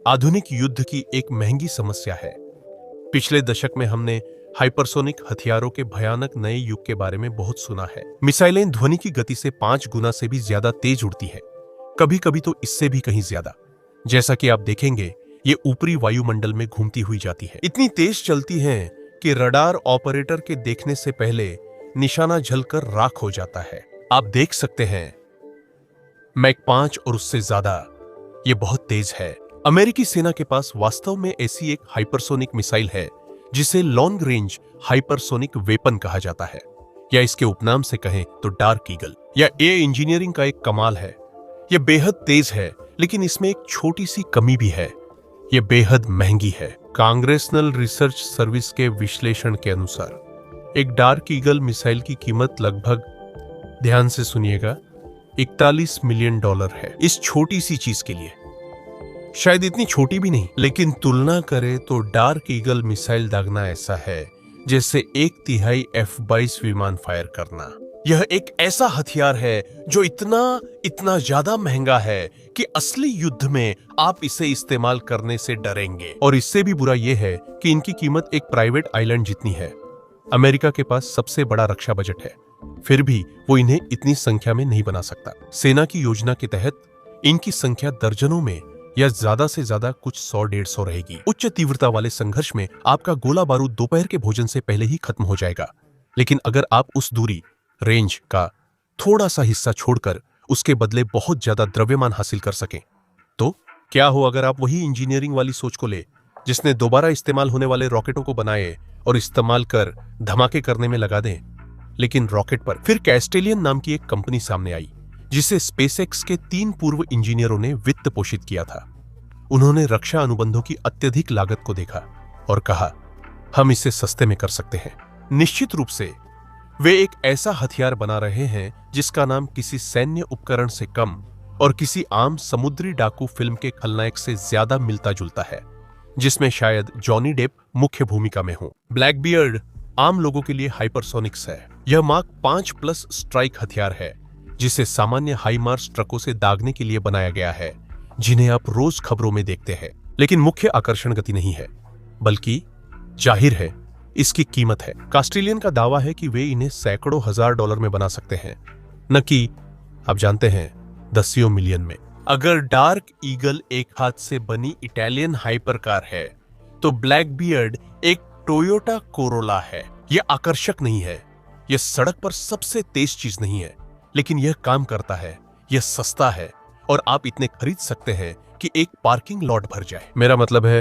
आधुनिक युद्ध की एक महंगी समस्या है। पिछले दशक में हमने हाइपरसोनिक हथियारों के भयानक नए युग के बारे में बहुत सुना है। मिसाइलें ध्वनि की गति से 5 गुना से भी ज्यादा तेज उड़ती है, कभी कभी तो इससे भी कहीं ज्यादा। जैसा कि आप देखेंगे, ये ऊपरी वायुमंडल में घूमती हुई जाती है। इतनी तेज चलती हैं कि रडार ऑपरेटर के देखने से पहले निशाना जलकर राख हो जाता है। आप देख सकते हैं, मैक 5 और उससे ज्यादा। ये बहुत तेज है। अमेरिकी सेना के पास वास्तव में ऐसी एक हाइपरसोनिक मिसाइल है जिसे लॉन्ग रेंज हाइपरसोनिक वेपन कहा जाता है, या इसके उपनाम से कहें तो डार्क ईगल। या ये इंजीनियरिंग का एक कमाल है। यह बेहद तेज है, लेकिन इसमें एक छोटी सी कमी भी है। यह बेहद महंगी है। कांग्रेसनल रिसर्च सर्विस के विश्लेषण के अनुसार एक डार्क ईगल मिसाइल की कीमत लगभग, ध्यान से सुनिएगा, $41 मिलियन है इस छोटी सी चीज के लिए। शायद इतनी छोटी भी नहीं, लेकिन तुलना करें तो डार्क ईगल मिसाइल दागना ऐसा है जैसे 1/3 F-22 विमान फायर करना। यह एक ऐसा हथियार है जो इतना ज्यादा महंगा है कि असली युद्ध में आप इसे इस्तेमाल करने से डरेंगे। और इससे भी बुरा यह है कि इनकी कीमत एक प्राइवेट आइलैंड जितनी है। अमेरिका के पास सबसे बड़ा रक्षा बजट है, फिर भी वो इन्हें इतनी संख्या में नहीं बना सकता। सेना की योजना के तहत इनकी संख्या दर्जनों में या ज्यादा से ज्यादा कुछ 100-150 रहेगी। उच्च तीव्रता वाले संघर्ष में आपका गोला बारूद दोपहर के भोजन से पहले ही खत्म हो जाएगा। लेकिन अगर आप उस दूरी, रेंज का थोड़ा सा हिस्सा छोड़कर उसके बदले बहुत ज्यादा द्रव्यमान हासिल कर सकें, तो क्या हो अगर आप वही इंजीनियरिंग वाली सोच को ले जिसने दोबारा इस्तेमाल होने वाले रॉकेटों को बनाए और इस्तेमाल कर धमाके करने में लगा दें। लेकिन रॉकेट पर फिर कैस्टेलियन नाम की एक कंपनी सामने आई जिसे स्पेसएक्स के 3 पूर्व इंजीनियरों ने वित्त पोषित किया था। उन्होंने रक्षा अनुबंधों की अत्यधिक लागत को देखा और कहा, हम इसे सस्ते में कर सकते हैं। निश्चित रूप से वे एक ऐसा हथियार बना रहे हैं जिसका नाम किसी सैन्य उपकरण से कम और किसी आम समुद्री डाकू फिल्म के खलनायक से ज्यादा मिलता जुलता है, जिसमें शायद जॉनी डेप मुख्य भूमिका में हो। ब्लैकबियर्ड आम लोगों के लिए हाइपरसोनिक्स है। यह मार्क 5+ स्ट्राइक हथियार है जिसे सामान्य हाईमार्स ट्रकों से दागने के लिए बनाया गया है, जिन्हें आप रोज खबरों में देखते हैं। लेकिन मुख्य आकर्षण गति नहीं है, बल्कि जाहिर है इसकी कीमत है। कास्टेलियन का दावा है कि वे इन्हें सैकड़ों हजार डॉलर में बना सकते हैं, न कि आप जानते हैं दसियों मिलियन में। अगर डार्क ईगल एक हाथ से बनी इटालियन हाइपरकार है, तो ब्लैकबियर्ड एक टोयोटा कोरोला है। यह आकर्षक नहीं है, यह सड़क पर सबसे तेज चीज नहीं है, लेकिन यह काम करता है, यह सस्ता है और आप इतने खरीद सकते हैं कि एक पार्किंग लॉट भर जाए। मेरा मतलब है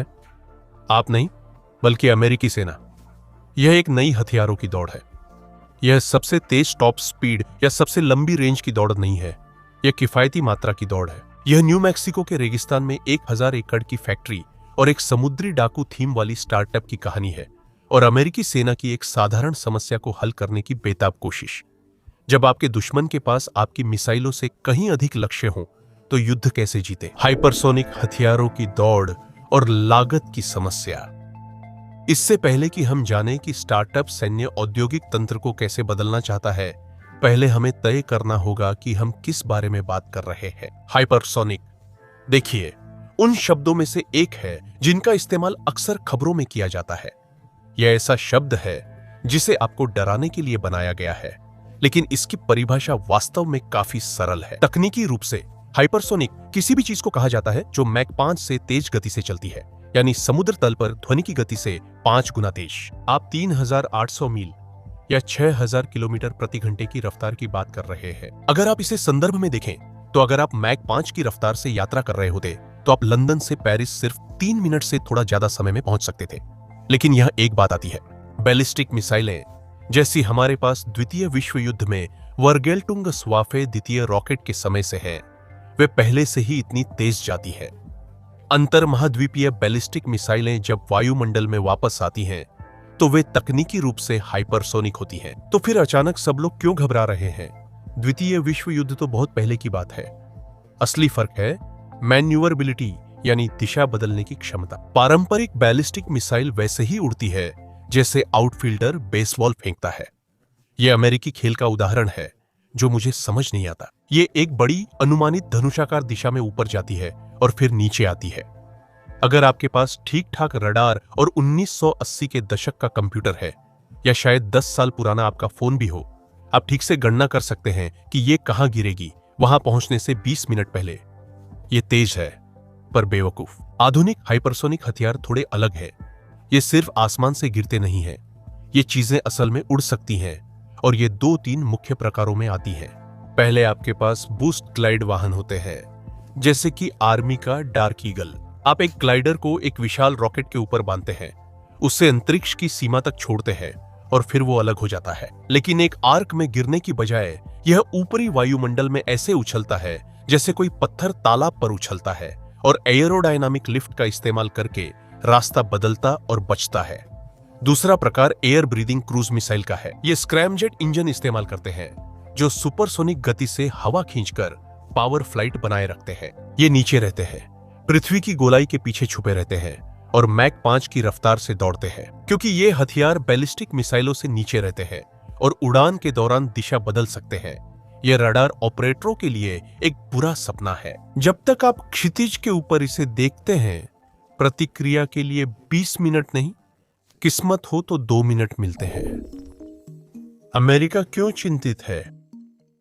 आप नहीं, बल्कि अमेरिकी सेना। यह एक नई हथियारों की दौड़ है। यह सबसे तेज टॉप स्पीड या सबसे लंबी रेंज की दौड़ नहीं है, यह किफायती मात्रा की दौड़ है। यह न्यू मैक्सिको के रेगिस्तान में 1000 एकड़ की फैक्ट्री और एक समुद्री डाकू थीम वाली स्टार्टअप की कहानी है, और अमेरिकी सेना की एक साधारण समस्या को हल करने की बेताब कोशिश। जब आपके दुश्मन के पास आपकी मिसाइलों से कहीं अधिक लक्ष्य हो, तो युद्ध कैसे जीते? हाइपरसोनिक हथियारों की दौड़ और लागत की समस्या। इससे पहले कि हम जानें कि स्टार्टअप सैन्य औद्योगिक तंत्र को कैसे बदलना चाहता है, पहले हमें तय करना होगा कि हम किस बारे में बात कर रहे हैं। हाइपरसोनिक, देखिए, उन शब्दों में से एक है जिनका इस्तेमाल अक्सर खबरों में किया जाता है। यह ऐसा शब्द है जिसे आपको डराने के लिए बनाया गया है, लेकिन इसकी परिभाषा वास्तव में काफी सरल है। तकनीकी रूप से हाइपरसोनिक किसी भी चीज को कहा जाता है जो मैक 5 से तेज गति से चलती है, यानी समुद्र तल पर ध्वनि की गति से 5 गुना तेज। आप 3800 मील या 6000 किलोमीटर प्रति घंटे की रफ्तार की बात कर रहे हैं। अगर आप इसे संदर्भ में देखें, तो अगर आप मैक 5 की रफ्तार से यात्रा कर रहे होते, तो आप लंदन से पेरिस सिर्फ 3 मिनट से थोड़ा ज्यादा समय में पहुंच सकते थे। लेकिन यह एक बात आती है, बैलिस्टिक मिसाइलें जैसी हमारे पास द्वितीय विश्व युद्ध में वर्गेल्टुंगस्वाफे द्वितीय रॉकेट के समय से है, वे पहले से ही इतनी तेज जाती है। अंतर महाद्वीपीय बैलिस्टिक मिसाइलें जब वायुमंडल में वापस आती हैं, तो वे तकनीकी रूप से हाइपरसोनिक होती हैं। तो फिर अचानक सब लोग क्यों घबरा रहे हैं? द्वितीय विश्व युद्ध तो बहुत पहले की बात है। असली फर्क है मैन्यूवरबिलिटी, यानी दिशा बदलने की क्षमता। पारंपरिक बैलिस्टिक मिसाइल वैसे ही उड़ती है जैसे आउटफील्डर बेसबॉल फेंकता है। यह अमेरिकी खेल का उदाहरण है जो मुझे समझ नहीं आता। ये एक बड़ी अनुमानित धनुषाकार दिशा में ऊपर जाती है और फिर नीचे आती है। अगर आपके पास ठीक ठाक रडार और 1980 के दशक का कंप्यूटर है या शायद 10 साल पुराना आपका फोन भी हो, आप ठीक से गणना कर सकते हैं कि ये कहां गिरेगी वहां पहुंचने से 20 मिनट पहले। ये तेज है पर बेवकूफ। आधुनिक हाइपरसोनिक हथियार थोड़े अलग है। ये सिर्फ आसमान से गिरते नहीं हैं, ये चीजें असल में उड़ सकती हैं और ये 2-3 मुख्य प्रकारों में आती हैं। पहले आपके पास बूस्ट ग्लाइड वाहन होते हैं, जैसे कि आर्मी का डार्क ईगल। आप एक ग्लाइडर को एक विशाल रॉकेट के ऊपर बांधते हैं, उससे अंतरिक्ष की सीमा तक छोड़ते हैं और फिर वो अलग हो जाता है। लेकिन एक आर्क में गिरने की बजाय यह ऊपरी वायुमंडल में ऐसे उछलता है जैसे कोई पत्थर तालाब पर उछलता है और एयरोडायनामिक लिफ्ट का इस्तेमाल करके रास्ता बदलता और बचता है। दूसरा प्रकार एयर ब्रीदिंग क्रूज मिसाइल का है। ये स्क्रैमजेट इंजन इस्तेमाल करते हैं जो सुपरसोनिक गति से हवा खींचकर पावर फ्लाइट बनाए रखते हैं। ये नीचे रहते हैं, पृथ्वी की गोलाई के पीछे छुपे रहते हैं और मैक 5 की रफ्तार से दौड़ते हैं। क्योंकि ये हथियार बैलिस्टिक मिसाइलों से नीचे रहते हैं और उड़ान के दौरान दिशा बदल सकते हैं। यह रडार ऑपरेटरों के लिए एक बुरा सपना है। जब तक आप क्षितिज के ऊपर इसे देखते हैं, प्रतिक्रिया के लिए 20 मिनट नहीं, किस्मत हो तो 2 मिनट मिलते हैं। अमेरिका क्यों चिंतित है?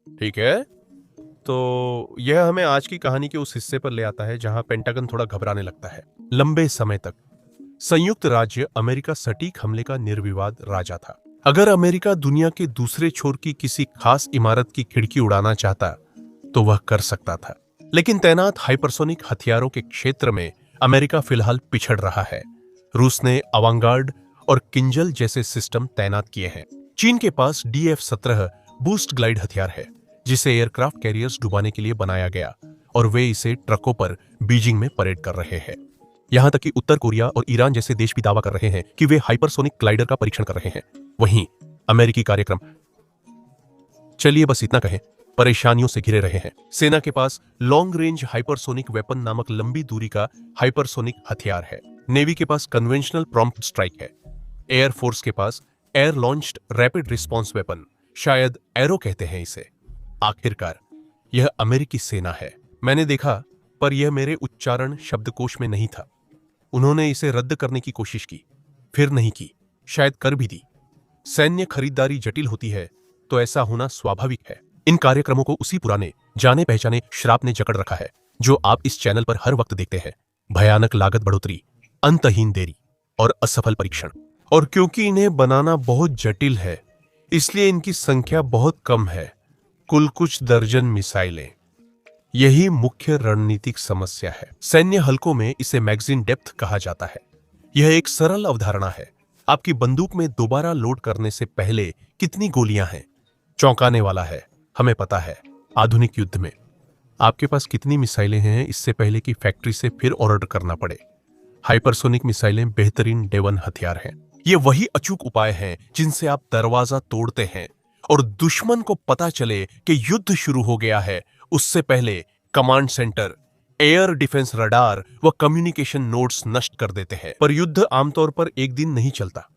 ठीक है, तो यह हमें आज की कहानी के उस हिस्से पर ले आता है जहां पेंटागन थोड़ा घबराने लगता है। लंबे समय तक संयुक्त राज्य अमेरिका सटीक हमले का निर्विवाद राजा था। अगर अमेरिका दुनिया के दूसरे छोर की किसी खास इमारत की खिड़की उड़ाना चाहता तो वह कर सकता था। लेकिन तैनात हाइपरसोनिक हथियारों के क्षेत्र में अमेरिका फिलहाल पिछड़ रहा है। रूस ने अवांगार्ड और किंजल जैसे सिस्टम तैनात किए हैं। चीन के पास DF-17 बूस्ट ग्लाइड हथियार है, जिसे एयरक्राफ्ट कैरियर्स डुबाने के लिए बनाया गया और वे इसे ट्रकों पर बीजिंग में परेड कर रहे हैं। यहां तक कि उत्तर कोरिया और ईरान जैसे देश भी दावा कर रहे हैं कि वे हाइपरसोनिक ग्लाइडर का परीक्षण कर रहे हैं। वहीं अमेरिकी कार्यक्रम, चलिए बस इतना कहें, परेशानियों से घिरे रहे हैं। सेना के पास लॉन्ग रेंज हाइपरसोनिक वेपन नामक लंबी दूरी का हाइपरसोनिक हथियार है। नेवी के पास कन्वेंशनल प्रॉम्प्ट स्ट्राइक है। एयर फोर्स के पास air launched rapid response weapon, शायद एरो कहते हैं इसे। आखिरकार यह अमेरिकी सेना है। मैंने देखा, पर यह मेरे उच्चारण शब्दकोश में नहीं था। उन्होंने इसे रद्द करने की कोशिश की, फिर नहीं की, शायद कर भी दी। सैन्य खरीदारी जटिल होती है तो ऐसा होना स्वाभाविक है। इन कार्यक्रमों को उसी पुराने जाने पहचाने श्राप ने जकड़ रखा है जो आप इस चैनल पर हर वक्त देखते हैं। भयानक लागत बढ़ोतरी, अंतहीन देरी और असफल परीक्षण। और क्योंकि इन्हें बनाना बहुत जटिल है, इसलिए इनकी संख्या बहुत कम है, कुल कुछ दर्जन मिसाइलें। यही मुख्य रणनीतिक समस्या है। सैन्य हल्कों में इसे मैगजीन डेप्थ कहा जाता है। यह एक सरल अवधारणा है। आपकी बंदूक में दोबारा लोड करने से पहले कितनी गोलियां हैं, चौंकाने वाला है। हमें पता है आधुनिक युद्ध में आपके पास कितनी मिसाइलें हैं इससे पहले कि फैक्ट्री से फिर ऑर्डर करना पड़े। हाइपरसोनिक मिसाइलें बेहतरीन डेवन हथियार हैं। ये वही अचूक उपाय हैं जिनसे आप दरवाजा तोड़ते हैं और दुश्मन को पता चले कि युद्ध शुरू हो गया है, उससे पहले command centre, air defence radar व कम्युनिकेशन नोड्स नष्ट कर देते हैं। पर युद्ध आमतौर पर एक दिन नहीं चलता।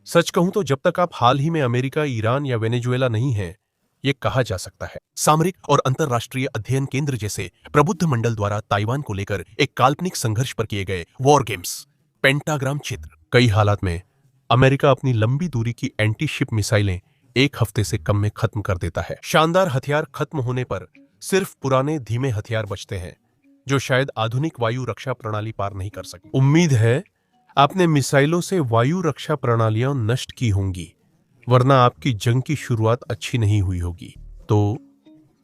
सच कहूं तो जब तक आप हाल ही में अमेरिका, ईरान या वेनेजुएला नहीं हैं, यह कहा जा सकता है। सामरिक और अंतरराष्ट्रीय अध्ययन केंद्र जैसे प्रबुद्ध मंडल द्वारा ताइवान को लेकर एक काल्पनिक संघर्ष पर किए गए वॉर गेम्स, पेंटाग्राम चित्र। कई हालात में अमेरिका अपनी लंबी दूरी की एंटी शिप मिसाइलें 1 हफ्ते से कम में खत्म कर देता है। शानदार हथियार खत्म होने पर सिर्फ पुराने धीमे हथियार बचते हैं जो शायद आधुनिक वायु रक्षा प्रणाली पार नहीं कर सके। उम्मीद है आपने मिसाइलों से वायु रक्षा प्रणालियां नष्ट की होंगी, वरना आपकी जंग की शुरुआत अच्छी नहीं हुई होगी। तो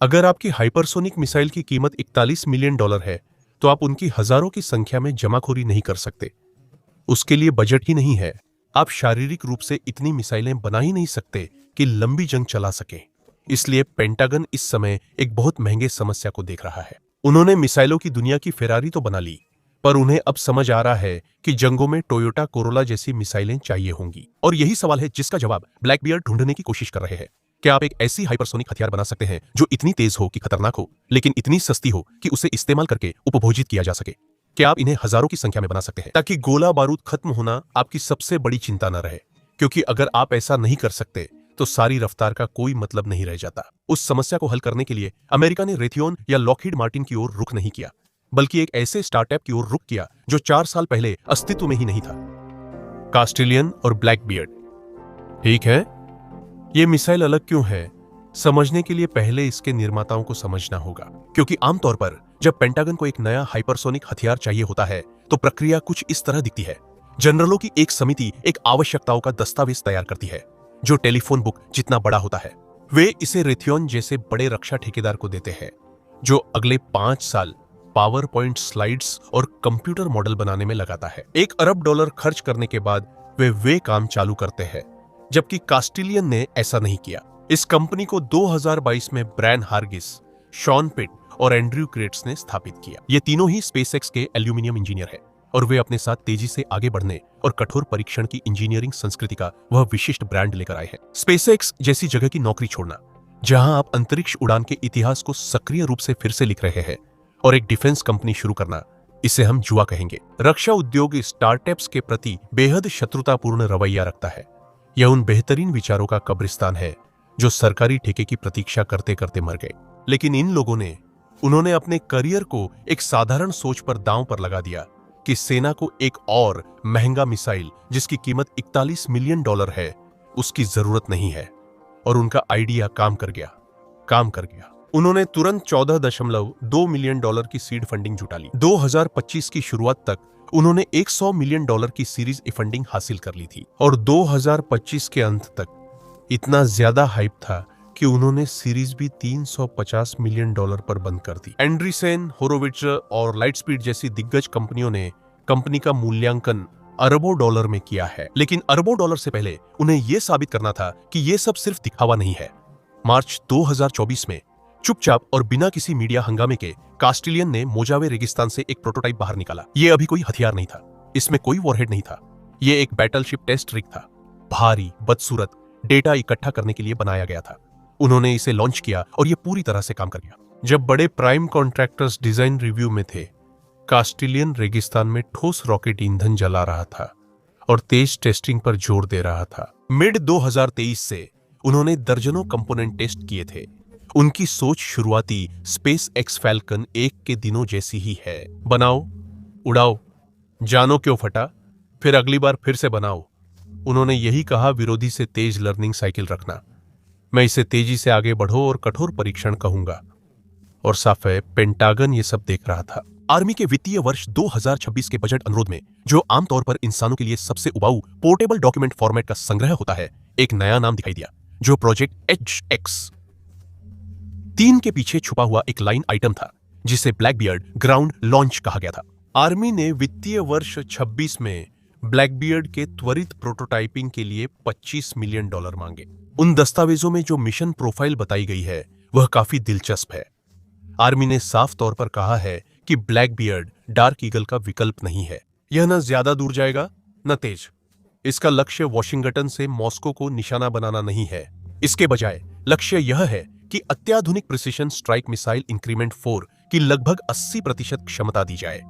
अगर आपकी हाइपरसोनिक मिसाइल की कीमत $41 मिलियन है, तो आप उनकी हजारों की संख्या में जमाखोरी नहीं कर सकते। उसके लिए बजट ही नहीं है। आप शारीरिक रूप से इतनी मिसाइलें बना ही नहीं सकते कि लंबी जंग चला सके। इसलिए पेंटागन इस समय एक बहुत महंगे समस्या को देख रहा है। उन्होंने मिसाइलों की दुनिया की फेरारी तो बना ली, पर उन्हें अब समझ आ रहा है कि जंगों में टोयोटा कोरोला जैसी मिसाइलें चाहिए होंगी। और यही सवाल है जिसका जवाब ब्लैकबियर्ड ढूंढने की कोशिश कर रहे हैं। क्या आप एक ऐसी हाइपरसोनिक हथियार बना सकते हैं जो इतनी तेज हो कि खतरनाक हो, लेकिन इतनी सस्ती हो कि उसे इस्तेमाल करके उपभोजित किया जा सके? क्या आप इन्हें हजारों की संख्या में बना सकते हैं ताकि गोला बारूद खत्म होना आपकी सबसे बड़ी चिंता न रहे? क्योंकि अगर आप ऐसा नहीं कर सकते तो सारी रफ्तार का कोई मतलब नहीं रह जाता। उस समस्या को हल करने के लिए अमेरिका ने रेथियोन या लॉकहीड मार्टिन की ओर रुख नहीं किया। बल्कि एक ऐसे स्टार्टअप की ओर रुख किया जो 4 साल पहले अस्तित्व में ही नहीं था, कास्टिलियन और ब्लैकबियर्ड। ठीक है, ये मिसाइल अलग क्यों है, समझने के लिए पहले इसके निर्माताओं को समझना होगा, क्योंकि आमतौर पर जब पेंटागन को एक नया हाइपरसोनिक हथियार चाहिए होता है तो प्रक्रिया कुछ इस तरह दिखती है। जनरलों की एक समिति एक आवश्यकताओं का दस्तावेज तैयार करती है जो टेलीफोन बुक जितना बड़ा होता है। वे इसे रेथियन जैसे बड़े रक्षा ठेकेदार को देते हैं जो अगले 5 साल पावर पॉइंट स्लाइड्स और कंप्यूटर मॉडल बनाने में लगाता है। $1 अरब खर्च करने के बाद वे काम चालू करते हैं, जबकि कास्टिलियन ने ऐसा नहीं किया। इस कंपनी को 2022 में ब्रैन हार्गिस, शॉन पिट और एंड्रयू क्रेट्स ने स्थापित किया। ये तीनों ही स्पेसएक्स के एल्यूमिनियम इंजीनियर हैं और वे अपने साथ तेजी से आगे बढ़ने और कठोर परीक्षण की इंजीनियरिंग संस्कृति का वह विशिष्ट ब्रांड लेकर आए हैं। स्पेसएक्स जैसी जगह की नौकरी छोड़ना, जहां आप अंतरिक्ष उड़ान के इतिहास को सक्रिय रूप से फिर से लिख रहे हैं, और एक डिफेंस कंपनी शुरू करना, इसे हम जुआ कहेंगे। रक्षा उद्योग स्टार्टअप्स के प्रति बेहद शत्रुतापूर्ण रवैया रखता है। यह उन बेहतरीन विचारों का कब्रिस्तान है जो सरकारी ठेके की प्रतीक्षा करते करते मर गए। लेकिन इन लोगों ने उन्होंने अपने करियर को एक साधारण सोच पर दांव पर लगा दिया कि सेना को एक और महंगा मिसाइल जिसकी कीमत $41 मिलियन है उसकी जरूरत नहीं है, और उनका आइडिया काम कर गया। उन्होंने तुरंत $14.2 मिलियन की सीड फंडिंग जुटा ली। 2025 की शुरुआत तक उन्होंने $100 मिलियन की सीरीज ए फंडिंग हासिल कर ली थी, और 2025 के अंत तक इतना ज्यादा हाइप था कि उन्होंने सीरीज भी $350 मिलियन पर बंद कर दी। एंड्रीसेन, होरोविट्ज और लाइटस्पीड जैसी दिग्गज कंपनियों ने कंपनी का मूल्यांकन अरबों डॉलर में किया है, लेकिन अरबों डॉलर से पहले उन्हें यह साबित करना था कि यह सब सिर्फ दिखावा नहीं है। मार्च 2024 में चुपचाप और बिना किसी मीडिया हंगामे के कास्टिलियन ने मोजावे रेगिस्तान से एक प्रोटोटाइप बाहर निकाला। यह अभी कोई हथियार नहीं था, इसमें कोई वॉरहेड नहीं था, यह एक बैटलशिप टेस्ट रिग था। भारी, बदसूरत डेटा इकट्ठा करने के लिए बनाया गया था। उन्होंने इसे लॉन्च किया और यह पूरी तरह से काम कर गया। जब बड़े प्राइम कॉन्ट्रैक्टर्स डिजाइन रिव्यू में थे, कास्टिलियन रेगिस्तान में ठोस रॉकेट ईंधन जला रहा था और तेज टेस्टिंग पर जोर दे रहा था। मिड 2023 से उन्होंने दर्जनों कंपोनेंट टेस्ट किए थे। उनकी सोच शुरुआती स्पेस एक्स फैल्कन 1 के दिनों जैसी ही है। बनाओ, उड़ाओ, जानो क्यों फटा, फिर अगली बार फिर से बनाओ। उन्होंने यही कहा, विरोधी से तेज लर्निंग साइकिल रखना। मैं इसे तेजी से आगे बढ़ो और कठोर परीक्षण कहूंगा। और साफ है, पेंटागन ये सब देख रहा था। आर्मी के वित्तीय वर्ष 2026 के बजट अनुरोध में, जो आमतौर पर इंसानों के लिए सबसे उबाऊ पोर्टेबल डॉक्यूमेंट फॉर्मेट का संग्रह होता है, एक नया नाम दिखाई दिया, जो प्रोजेक्ट HX-3 के पीछे छुपा हुआ एक लाइन आइटम था, जिसे ब्लैकबियर्ड ग्राउंड लॉन्च कहा गया था। आर्मी ने वित्तीय वर्ष 26 में ब्लैकबियर्ड के त्वरित प्रोटोटाइपिंग के लिए $25 मिलियन मांगे। उन दस्तावेजों में जो मिशन प्रोफाइल बताई गई है, वह काफी दिलचस्प है। आर्मी ने साफ तौर पर कहा है कि ब्लैकबियर्ड डार्क ईगल का विकल्प नहीं है। यह न ज्यादा दूर जाएगा, न तेज। इसका लक्ष्य वॉशिंगटन से मॉस्को को निशाना बनाना नहीं है। इसके बजाय लक्ष्य यह है कि अत्याधुनिक प्रिसिशन स्ट्राइक मिसाइल इंक्रीमेंट 4 की लगभग 80% क्षमता दी जाए,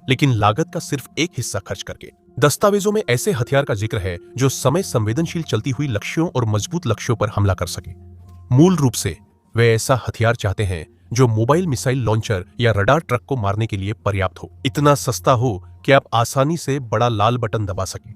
लेकिन लागत का सिर्फ एक हिस्सा खर्च करके। दस्तावेजों में ऐसे हथियार का जिक्र है जो समय संवेदनशील चलती हुई लक्ष्यों और मजबूत लक्ष्यों पर हमला कर सके। मूल रूप से वे ऐसा हथियार चाहते हैं जो मोबाइल मिसाइल लॉन्चर या रडार ट्रक को मारने के लिए पर्याप्त हो, इतना सस्ता हो कि आप आसानी से बड़ा लाल बटन दबा सके।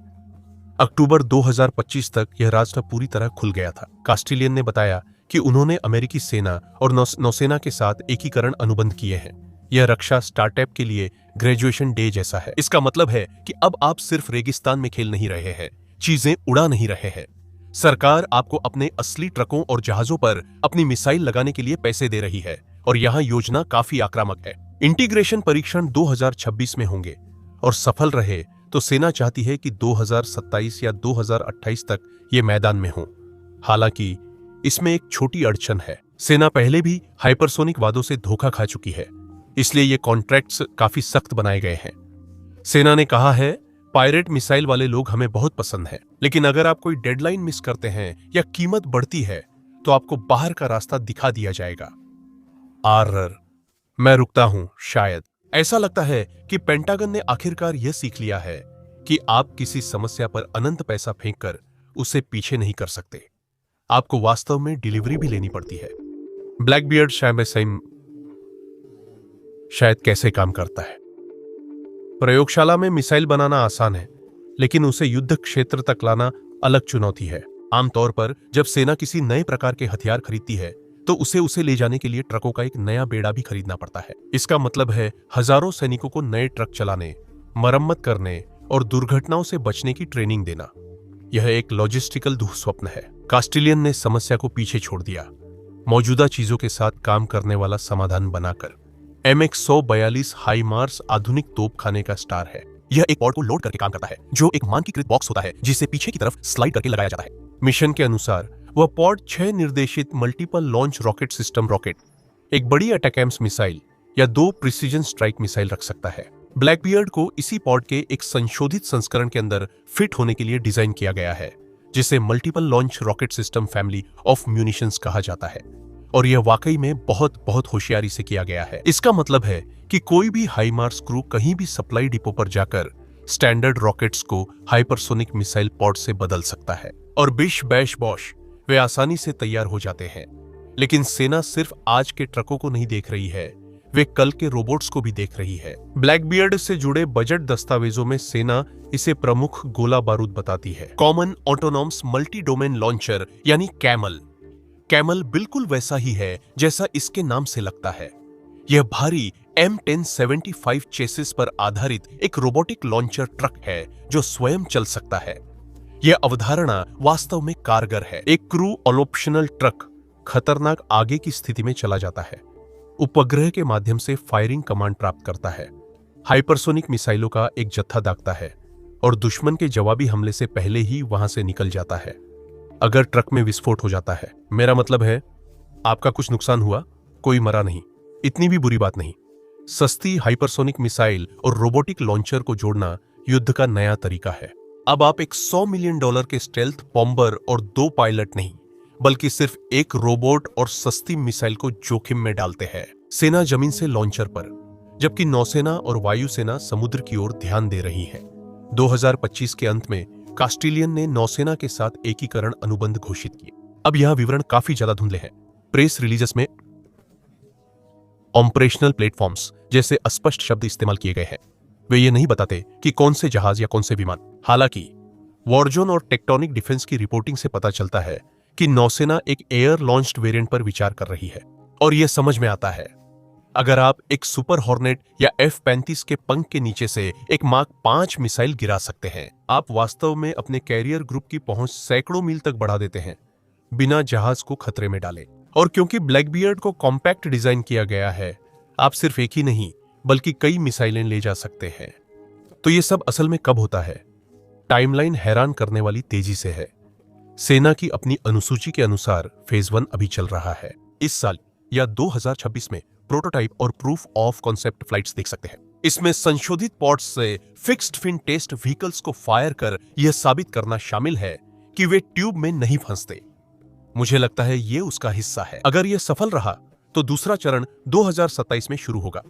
अक्टूबर 2025 तक यह रास्ता पूरी तरह खुल गया था। कास्टिलियन ने बताया कि उन्होंने अमेरिकी सेना और नौसेना के साथ एकीकरण अनुबंध किए हैं। यह रक्षा स्टार्टअप के लिए ग्रेजुएशन डे जैसा है। इसका मतलब है कि अब आप सिर्फ रेगिस्तान में खेल नहीं रहे हैं, चीजें उड़ा नहीं रहे हैं। सरकार आपको अपने असली ट्रकों और जहाजों पर अपनी मिसाइल लगाने के लिए पैसे दे रही है, और यहाँ योजना काफी आक्रामक है। इंटीग्रेशन परीक्षण 2026 में होंगे, और सफल रहे तो सेना चाहती है कि 2027 या 2028 तक ये मैदान में हो। हालांकि इसमें एक छोटी अड़चन है। सेना पहले भी हाइपरसोनिक वादों से धोखा खा चुकी है, इसलिए ये कॉन्ट्रैक्ट्स काफी सख्त बनाए गए हैं। सेना ने कहा है, पायरेट मिसाइल वाले लोग हमें बहुत पसंद हैं, लेकिन अगर आप कोई डेडलाइन मिस करते हैं या कीमत बढ़ती है तो आपको बाहर का रास्ता दिखा दिया जाएगा। आर्रर, मैं रुकता हूं। शायद ऐसा लगता है कि पेंटागन ने आखिरकार यह सीख लिया है कि आप किसी समस्या पर अनंत पैसा फेंककर उसे पीछे नहीं कर सकते। आपको वास्तव में डिलीवरी भी लेनी पड़ती है। ब्लैकबियर्ड शायद कैसे काम करता है। प्रयोगशाला में मिसाइल बनाना आसान है, लेकिन उसे युद्ध क्षेत्र तक लाना अलग चुनौती है। आमतौर पर जब सेना किसी नए प्रकार के हथियार खरीदती है तो उसे ले जाने के लिए ट्रकों का एक नया बेड़ा भी खरीदना पड़ता है। इसका मतलब है हजारों सैनिकों को नए ट्रक चलाने, मरम्मत करने और दुर्घटनाओं से बचने की ट्रेनिंग देना। यह एक लॉजिस्टिकल दुःस्वप्न है। कास्टिलियन ने समस्या को पीछे छोड़ दिया, मौजूदा चीजों के साथ काम करने वाला समाधान बनाकर। MX-142 हाइमार्स आधुनिक तोपखाने का स्टार है। यह एक पॉड को लोड करके काम करता है, जो एक मानकीकृत बॉक्स होता है जिसे पीछे की तरफ स्लाइड करके लगाया जाता है। मिशन के अनुसार वह पॉड 6 निर्देशित multiple launch rocket system rocket, एक बड़ी अटैकम्स मिसाइल या 2 प्रिसीजन स्ट्राइक मिसाइल रख सकता है। ब्लैकबियर्ड को इसी पॉड के एक संशोधित संस्करण के अंदर फिट होने के लिए डिजाइन किया गया है, जिसे multiple launch rocket system family of munitions कहा जाता है। और यह वाकई में बहुत होशियारी से किया गया है। इसका मतलब है कि कोई भी हाइमार्स क्रू कहीं भी सप्लाई डिपो पर जाकर स्टैंडर्ड रॉकेट्स को हाइपरसोनिक मिसाइल पॉड से बदल सकता है और बिश बैश बॉश वे आसानी से तैयार हो जाते हैं। लेकिन सेना सिर्फ आज के ट्रकों को नहीं देख रही है, वे कल के रोबोट्स को भी देख रही है। ब्लैकबियर्ड से जुड़े बजट दस्तावेजों में सेना इसे प्रमुख गोला बारूद बताती है। Common autonomous multi domain launcher यानी कैमल। कैमल बिल्कुल वैसा ही है जैसा इसके नाम से लगता है। यह भारी M1075 चेसिस पर आधारित एक रोबोटिक लॉन्चर ट्रक है जो स्वयं चल सकता है। यह अवधारणा वास्तव में कारगर है। एक क्रू ऑप्शनल ट्रक खतरनाक आगे की स्थिति में चला जाता है, उपग्रह के माध्यम से फायरिंग कमांड प्राप्त करता है, हाइपरसोनिक मिसाइलों का एक जत्था दागता है और दुश्मन के जवाबी हमले से पहले ही वहां से निकल जाता है। अगर ट्रक में विस्फोट हो जाता है, मेरा मतलब है आपका कुछ नुकसान हुआ, कोई मरा नहीं, इतनी भी बुरी बात नहीं। सस्ती हाइपरसोनिक मिसाइल और रोबोटिक लॉन्चर को जोड़ना युद्ध का नया तरीका है। अब आप एक $100 मिलियन के स्टेल्थ बॉम्बर और 2 पायलट नहीं, बल्कि सिर्फ एक रोबोट और सस्ती मिसाइल को जोखिम में डालते हैं। सेना जमीन से लॉन्चर पर, जबकि नौसेना और वायुसेना समुद्र की ओर ध्यान दे रही है। 2025 के अंत में कास्टिलियन ने नौसेना के साथ एकीकरण अनुबंध घोषित किए। अब यह विवरण काफी ज्यादा धुंधले हैं। प्रेस रिलीजेस में ऑपरेशनल प्लेटफॉर्म्स जैसे अस्पष्ट शब्द इस्तेमाल किए गए हैं। वे ये नहीं बताते कि कौन से जहाज या कौन से विमान। हालांकि वॉरजोन और टेक्टोनिक डिफेंस की रिपोर्टिंग से पता चलता है कि नौसेना एक एयर लॉन्च्ड वेरिएंट पर विचार कर रही है। और यह समझ में आता है, अगर आप एक सुपर हॉर्नेट या F-35 के पंख के नीचे से एक मार्क 5 मिसाइल गिरा सकते हैं, आप वास्तव में अपने कैरियर ग्रुप की पहुंच सैकड़ों मील तक बढ़ा देते हैं, बिना जहाज को खतरे में डाले। और क्योंकि ब्लैकबियर्ड को कॉम्पैक्ट डिजाइन किया गया है, आप सिर्फ एक ही नहीं बल्कि कई मिसाइलें ले जा सकते हैं। तो ये सब असल में कब होता है? टाइमलाइन हैरान करने वाली तेजी से है। सेना की अपनी अनुसूची के अनुसार फेज 1 अभी चल रहा है। इस साल या 2026 में प्रोटोटाइप और प्रूफ ऑफ कॉन्सेप्ट फ्लाइट्स देख सकते हैं। इसमें संशोधित पॉड्स से फिक्स्ड फिन टेस्ट व्हीकल्स को फायर कर यह साबित करना शामिल है कि वे ट्यूब में नहीं फंसते। मुझे लगता है यह उसका हिस्सा है। अगर यह सफल रहा तो दूसरा चरण 2027 में शुरू होगा।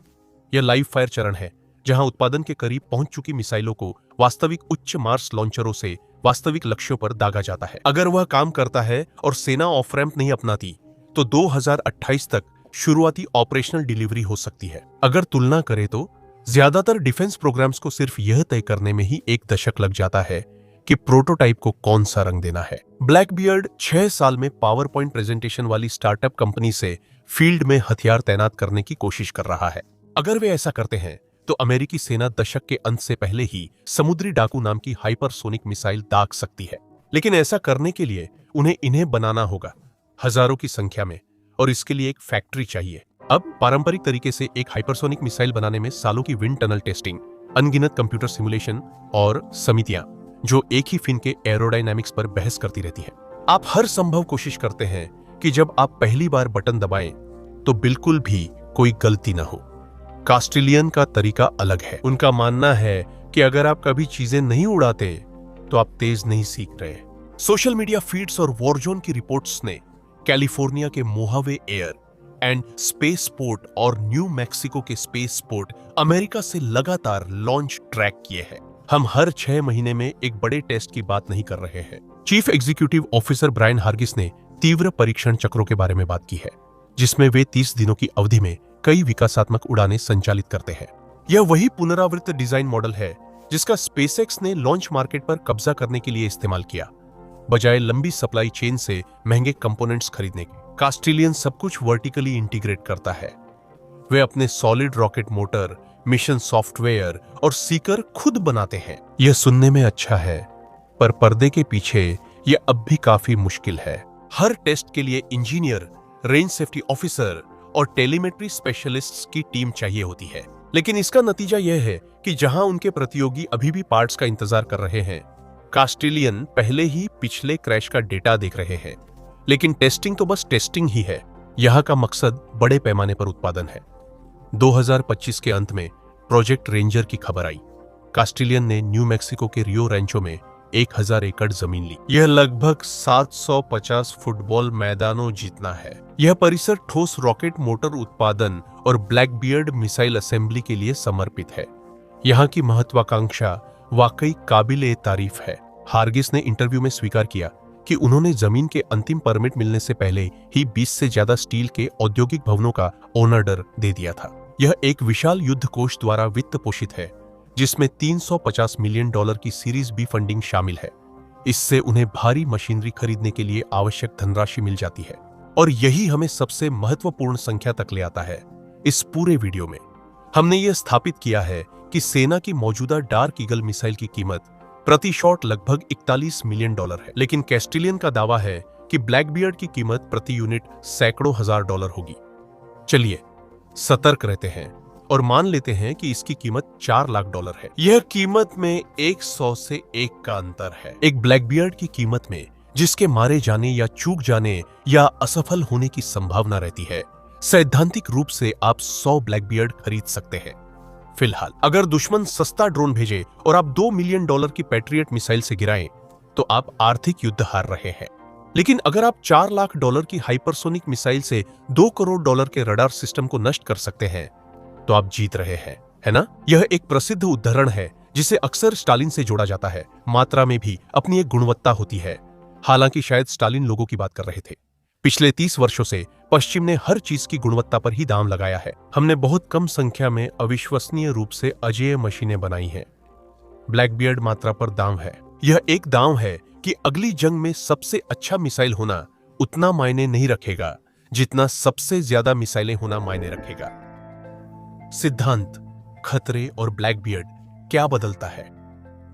यह लाइव फायर चरण है, जहां उत्पादन के करीब पहुंच चुकी मिसाइलों को वास्तविक उच्च मार्स लॉन्चरों से वास्तविक लक्ष्यों पर दागा जाता है। अगर वह काम करता है और सेना ऑफ रैंप नहीं अपनाती तो 2028 तक शुरुआती ऑपरेशनल डिलीवरी हो सकती है। अगर तुलना करें तो ज्यादातर डिफेंस प्रोग्राम्स को सिर्फ यह तय करने में ही 1 दशक लग जाता है कि प्रोटोटाइप को कौन सा रंग देना है। ब्लैकबियर्ड 6 साल में पावर पॉइंट प्रेजेंटेशन वाली स्टार्टअप कंपनी से फील्ड में हथियार तैनात करने की कोशिश कर रहा है। अगर वे ऐसा करते हैं तो अमेरिकी सेना दशक के अंत से पहले ही समुद्री डाकू नाम की हाइपरसोनिक मिसाइल दाग सकती है। लेकिन ऐसा करने के लिए इन्हें बनाना होगा हजारों की संख्या में, और इसके लिए एक फैक्ट्री चाहिए। अब पारंपरिक तरीके से एक हाइपरसोनिक मिसाइल बनाने में सालों की विंड टनल टेस्टिंग, अनगिनत कंप्यूटर सिमुलेशन और समितियां जो एक ही फिन के एरोडायनामिक्स पर बहस करती रहती हैं। आप हर संभव कोशिश करते हैं कि जब आप पहली बार बटन दबाएं तो बिल्कुल भी कोई गलती ना हो। कास्टिलियन का तरीका अलग है। उनका मानना है कि अगर आप कभी चीजें नहीं उड़ाते तो आप तेज नहीं सीख रहे। सोशल मीडिया फीड्स और वॉरजोन की रिपोर्ट्स ने कैलिफोर्निया के Mojave air and space port और न्यू मैक्सिको के स्पेस पोर्ट अमेरिका से लगातार लॉन्च ट्रैक किए हैं। हम हर 6 महीने में एक बड़े टेस्ट की बात नहीं कर रहे हैं। चीफ एग्जीक्यूटिव ऑफिसर ब्रायन हार्गिस ने तीव्र परीक्षण चक्रों के बारे में बात की है, जिसमें वे 30 दिनों की अवधि में कई विकासात्मक उड़ानें संचालित करते हैं। यह वही पुनरावृत्त डिजाइन मॉडल है जिसका स्पेसएक्स ने लॉन्च मार्केट पर कब्जा करने के लिए इस्तेमाल किया, बजाय लंबी सप्लाई चेन से महंगे कंपोनेंट्स खरीदने के। कास्टिलियन सब कुछ वर्टिकली इंटीग्रेट करता है। वे अपने solid rocket motor, mission software और सीकर खुद बनाते हैं। यह सुनने में अच्छा है, पर पर्दे के पीछे यह अब भी काफी मुश्किल है। हर टेस्ट के लिए इंजीनियर, रेंज सेफ्टी ऑफिसर और टेलीमेट्री स्पेशलिस्ट्स की टीम चाहिए होती है। लेकिन इसका नतीजा यह है कि जहां उनके प्रतियोगी अभी भी पार्ट्स का इंतजार कर रहे हैं, कास्टिलियन पहले ही पिछले क्रैश का डेटा देख रहे हैं। लेकिन टेस्टिंग तो बस टेस्टिंग ही है। यहां का मकसद बड़े पैमाने पर उत्पादन है। 2025 के अंत में प्रोजेक्ट रेंजर की खबर आई। कास्टिलियन ने न्यू मैक्सिको के रियो रैंचो में 1000 एकड़ जमीन ली। यह लगभग 750 फुटबॉल मैदानों जितना है। यह परिसर ठोस रॉकेट मोटर उत्पादन और ब्लैकबियर्ड मिसाइल असेंबली के लिए समर्पित है। यहाँ की महत्वाकांक्षा वाकई काबिले तारीफ है। हार्गिस ने इंटरव्यू में स्वीकार किया कि उन्होंने जमीन के अंतिम परमिट मिलने से पहले ही 20 से ज्यादा स्टील के औद्योगिक भवनों का ऑर्डर दे दिया था। यह एक विशाल युद्ध कोष द्वारा वित्त पोषित है, जिसमें $350 मिलियन की सीरीज बी फंडिंग शामिल है। इससे उन्हें भारी मशीनरी खरीदने के लिए आवश्यक धनराशि मिल जाती है। और यही हमें सबसे महत्वपूर्ण संख्या तक ले आता है। इस पूरे वीडियो में हमने यह स्थापित किया है कि सेना की मौजूदा डार्क ईगल मिसाइल की कीमत प्रति शॉट लगभग $41 मिलियन है। लेकिन कास्टिलियन का दावा है कि ब्लैकबियर्ड की कीमत प्रति यूनिट सैकड़ों हजार डॉलर होगी। चलिए सतर्क रहते हैं और मान लेते हैं कि इसकी कीमत $4 लाख है। यह कीमत में 100 से 1 का अंतर है। एक ब्लैकबियर्ड की कीमत में जिसके मारे जाने या चूक जाने या असफल होने की संभावना रहती है, सैद्धांतिक रूप से आप 100 ब्लैकबियर्ड खरीद सकते हैं। फिलहाल अगर दुश्मन सस्ता ड्रोन भेजे और आप $2 मिलियन की पैट्रियट मिसाइल से गिराएं, तो आप आर्थिक युद्ध हार रहे हैं। लेकिन अगर आप $4 लाख की हाइपरसोनिक मिसाइल से $2 करोड़ के रडार सिस्टम को नष्ट कर सकते हैं, तो आप जीत रहे हैं, है ना? यह एक प्रसिद्ध उदाहरण है जिसे अक्सर स्टालिन से जोड़ा जाता है। मात्रा में भी अपनी एक गुणवत्ता होती है। हालांकि शायद स्टालिन लोगों की बात कर रहे थे। पिछले 30 वर्षों से पश्चिम ने हर चीज की गुणवत्ता पर ही दाम लगाया है। हमने बहुत कम संख्या में अविश्वसनीय रूप से अजेय मशीनें बनाई हैं। ब्लैकबियर्ड मात्रा पर दाम है। यह एक दाम है कि अगली जंग में सबसे अच्छा मिसाइल होना उतना मायने नहीं रखेगा जितना सबसे ज्यादा मिसाइलें होना मायने रखेगा। सिद्धांत, खतरे और ब्लैकबियर्ड क्या बदलता है?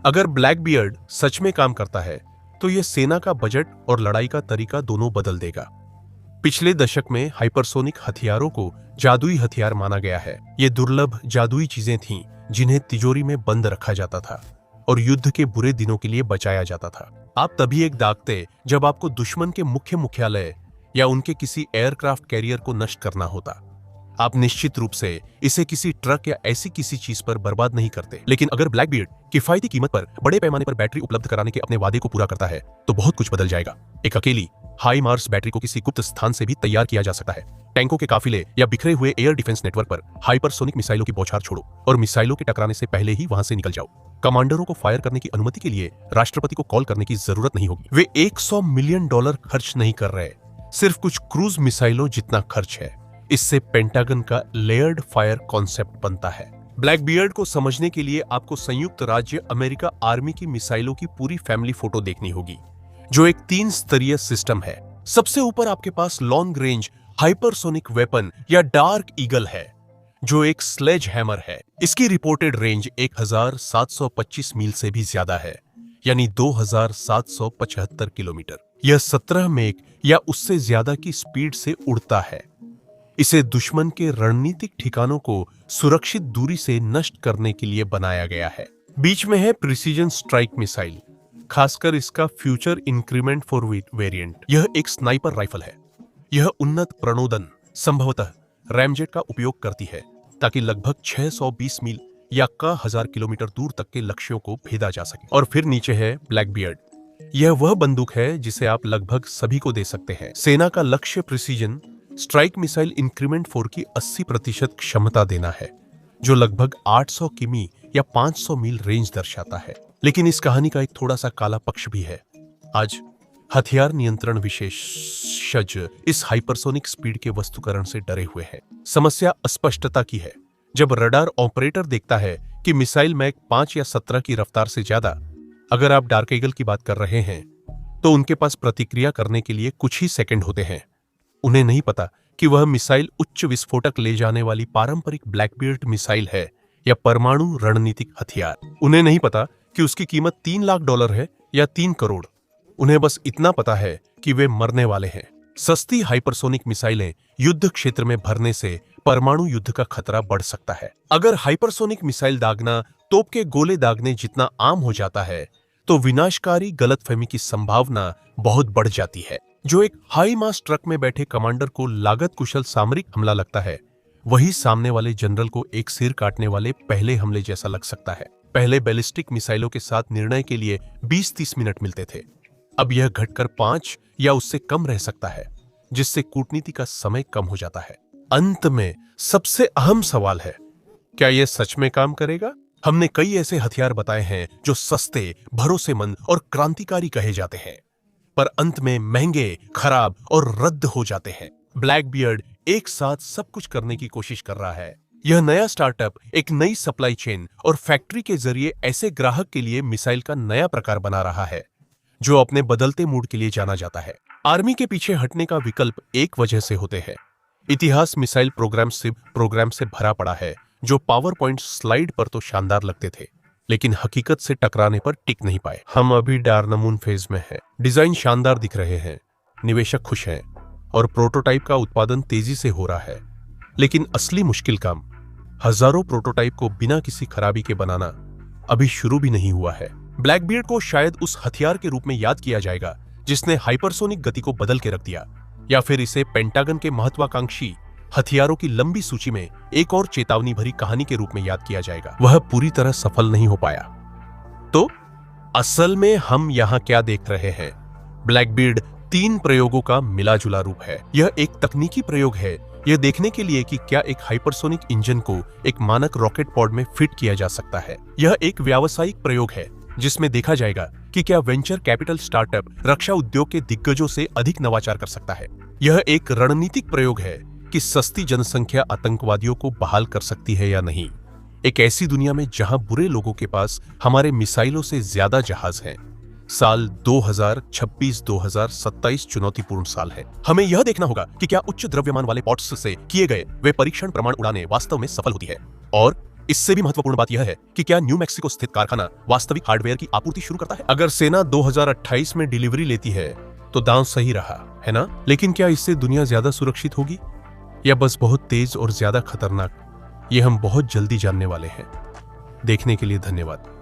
अगर ब्लैकबियर्ड सच में काम करता है तो यह सेना का बजट और लड़ाई का तरीका दोनों बदल देगा। पिछले दशक में हाइपरसोनिक हथियारों को जादुई हथियार माना गया है। ये दुर्लभ जादुई चीजें थीं जिन्हें तिजोरी में बंद रखा जाता था और युद्ध के बुरे दिनों के लिए बचाया जाता था। आप तभी एक दागते जब आपको दुश्मन के मुख्य मुख्यालय या उनके किसी एयरक्राफ्ट कैरियर को नष्ट करना होता। आप निश्चित रूप से इसे किसी ट्रक या ऐसी किसी चीज पर बर्बाद नहीं करते। लेकिन अगर ब्लैकबियर्ड किफायती कीमत पर बड़े पैमाने पर बैटरी उपलब्ध कराने के अपने वादे को पूरा करता है, तो बहुत कुछ बदल जाएगा। एक अकेली हाई मार्स बैटरी को किसी गुप्त स्थान से भी तैयार किया जा सकता है। टैंकों के काफिले या बिखरे हुए एयर डिफेंस नेटवर्क पर हाइपरसोनिक मिसाइलों की बौछार छोड़ो और मिसाइलों के टकराने से पहले ही वहां से निकल जाओ। कमांडरों को फायर करने की अनुमति के लिए राष्ट्रपति को कॉल करने की जरूरत नहीं होगी। वे $100 मिलियन खर्च नहीं कर रहे, सिर्फ कुछ क्रूज मिसाइलों जितना खर्च है। इससे पेंटागन का लेयर्ड फायर कॉन्सेप्ट बनता है। ब्लैकबियर्ड को समझने के लिए आपको संयुक्त राज्य अमेरिका आर्मी की मिसाइलों की पूरी फैमिली फोटो देखनी होगी, जो एक 3 स्तरीय सिस्टम है। सबसे ऊपर आपके पास लॉन्ग रेंज हाइपरसोनिक वेपन या डार्क ईगल है, जो एक स्लेज हैमर है। इसकी रिपोर्टेड रेंज 1725 मील से भी ज्यादा है, यानी 2775 किलोमीटर। यह 17 मेक या उससे ज्यादा की स्पीड से उड़ता है। इसे दुश्मन के रणनीतिक ठिकानों को सुरक्षित दूरी से नष्ट करने के लिए बनाया गया है। बीच में है प्रिसीजन स्ट्राइक मिसाइल, खासकर इसका फ्यूचर इंक्रीमेंट फॉर वेरिएंट। यह एक स्नाइपर राइफल है। यह उन्नत प्रणोदन, संभवतः रैमजेट का उपयोग करती है, ताकि लगभग 620 मील या 1000 किलोमीटर दूर तक के लक्ष्यों को भेदा जा सके। और फिर नीचे है ब्लैकबियर्ड। यह वह बंदूक है जिसे आप लगभग सभी को दे सकते हैं। सेना का लक्ष्य प्रिसीजन स्ट्राइक मिसाइल इंक्रीमेंट 4 की 80% क्षमता देना है, जो लगभग 800 किमी या 500 मील रेंज दर्शाता है। लेकिन इस कहानी का एक थोड़ा सा काला पक्ष भी है। आज हथियार नियंत्रण विशेषज्ञ इस हाइपरसोनिक स्पीड के वस्तुकरण से डरे हुए हैं। समस्या अस्पष्टता की है। जब रडार ऑपरेटर देखता है कि मिसाइल मैक 5 या 17 की रफ्तार से ज्यादा, अगर आप डार्क ईगल की बात कर रहे हैं, तो उनके पास प्रतिक्रिया करने के लिए कुछ ही सेकंड होते हैं। उन्हें नहीं पता कि वह मिसाइल उच्च विस्फोटक ले जाने वाली पारंपरिक ब्लैकबीर्ड मिसाइल है या परमाणु रणनीतिक हथियार। उन्हें नहीं पता कि उसकी कीमत $3 लाख है या 3 करोड़। उन्हें बस इतना पता है कि वे मरने वाले हैं। सस्ती हाइपरसोनिक मिसाइलें युद्ध क्षेत्र में भरने से परमाणु युद्ध का खतरा बढ़ सकता है। अगर हाइपरसोनिक मिसाइल दागना तोप के गोले दागने जितना आम हो जाता है, तो विनाशकारी गलतफहमी की संभावना बहुत बढ़ जाती है। जो एक हाई मास ट्रक में बैठे कमांडर को लागत कुशल सामरिक हमला लगता है, वही सामने वाले जनरल को एक सिर काटने वाले पहले हमले जैसा लग सकता है। पहले बैलिस्टिक मिसाइलों के साथ निर्णय के लिए 20-30 मिनट मिलते थे। अब यह घटकर 5 या उससे कम रह सकता है, जिससे कूटनीति का समय कम हो जाता है। अंत में सबसे अहम सवाल है, क्या यह सच में काम करेगा? हमने कई ऐसे हथियार बताए हैं जो सस्ते, भरोसेमंद और क्रांतिकारी कहे जाते हैं, पर अंत में महंगे, खराब और रद्द हो जाते हैं। ब्लैकबियर्ड एक साथ सब कुछ करने की कोशिश कर रहा है। यह नया स्टार्टअप एक नई सप्लाई चेन और फैक्ट्री के जरिए ऐसे ग्राहक के लिए मिसाइल का नया प्रकार बना रहा है जो अपने बदलते मूड के लिए जाना जाता है। आर्मी के पीछे हटने का विकल्प एक वजह से होते हैं। इतिहास मिसाइल प्रोग्राम से भरा पड़ा है जो पावर पॉइंट स्लाइड पर तो शानदार लगते थे, लेकिन हकीकत से टकराने पर टिक नहीं पाए। हम अभी डार्नमून फेज में हैं। डिजाइन शानदार दिख रहे हैं, निवेशक खुश हैं और प्रोटोटाइप का उत्पादन तेजी से हो रहा है, लेकिन असली मुश्किल काम, हजारों प्रोटोटाइप को बिना किसी खराबी के बनाना, अभी शुरू भी नहीं हुआ है। ब्लैकबियर्ड को शायद उस हथियार के रूप में याद किया जाएगा जिसने हाइपरसोनिक गति को बदल के रख दिया, या फिर इसे पेंटागन के महत्वाकांक्षी हथियारों की लंबी सूची में एक और चेतावनी भरी कहानी के रूप में याद किया जाएगा। वह पूरी तरह सफल नहीं हो पाया। तो असल में हम यहां क्या देख रहे हैं? ब्लैकबियर्ड 3 प्रयोगों का मिला-जुला रूप है। यह एक तकनीकी प्रयोग है, यह देखने के लिए कि क्या एक हाइपरसोनिक इंजन को एक मानक रॉकेट पॉड में फिट किया जा सकता है। यह एक व्यावसायिक प्रयोग है जिसमें देखा जाएगा कि क्या वेंचर कैपिटल स्टार्टअप रक्षा उद्योग के दिग्गजों से अधिक नवाचार कर सकता है। यह एक रणनीतिक प्रयोग है कि सस्ती जनसंख्या आतंकवादियों को बहाल कर सकती है या नहीं। एक ऐसी दुनिया में जहां बुरे लोगों के पास हमारे मिसाइलों से ज्यादा जहाज हैं। साल 2026-2027 चुनौतीपूर्ण साल है। हमें यह देखना होगा कि क्या उच्च द्रव्यमान वाले पॉट्स से किए गए वे परीक्षण प्रमाण उड़ानें वास्तव में सफल होती है, और इससे भी महत्वपूर्ण बात यह है कि क्या न्यू मैक्सिको स्थित कारखाना वास्तविक हार्डवेयर की आपूर्ति शुरू करता है। अगर सेना 2028 में डिलीवरी लेती है तो दांव सही रहा है ना? लेकिन क्या इससे दुनिया ज्यादा सुरक्षित होगी या बस बहुत तेज और ज्यादा खतरनाक? ये हम बहुत जल्दी जानने वाले हैं। देखने के लिए धन्यवाद।